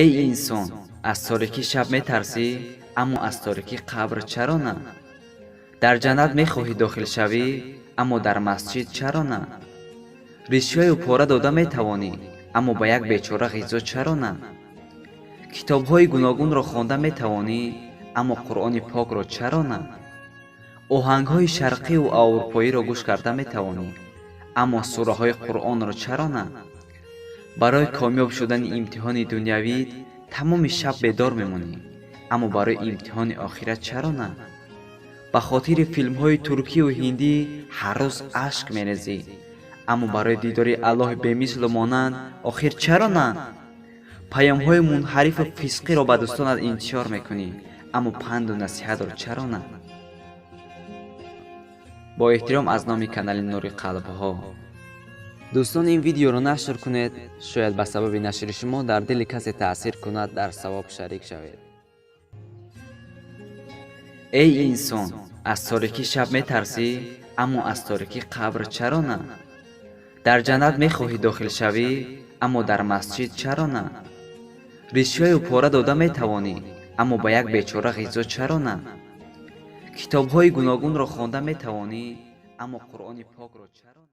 эй инсон, аз торикии шаб метарсӣ, аммо аз торикии қабр чаро на? дар ҷаннат мехоҳӣ дохил шавӣ, аммо дар масҷид чаро на? ришваю пора дода метавонӣ, аммо ба як бечора ғизо чаро на? китобҳои гуногунро хонда метавонӣ, аммо қуръони покро чаро на? оҳангҳои шарқию аврупоиро гӯш карда метавонӣ, аммо сураҳои қуръонро чаро на? барои комёб шудани имтиҳони дунявӣ тамоми шаб бедор мемонӣ, аммо барои имтиҳони охират чаро на? ба хотири филмҳои туркию ҳиндӣ ҳар рӯз ашк мерезӣ, аммо барои дидори аллоҳи бемислу монанд охир чаро на? паёмҳои мунҳарифу фисқиро ба дӯстонат интишор мекунӣ, аммо панду насиҳатро чаро на? бо эҳтиром аз номи канали Нури Қалбҳо. дӯстон, ин видеоро нашр кунед, шояд ба сабаби нашри шумо дар дили касе таъсир кунад, дар савоб шарик шавед. эй инсон, аз торикии шаб метарсӣ, аммо аз торикии қабр чаро на? дар ҷаннат мехоҳӣ дохил шавӣ, аммо дар масҷид чаро на? ришваю пора дода метавонӣ, аммо ба як бечора ғизо чаро на? китобҳои гуногунро хонда метавонӣ, аммо қуръони покро чаро на?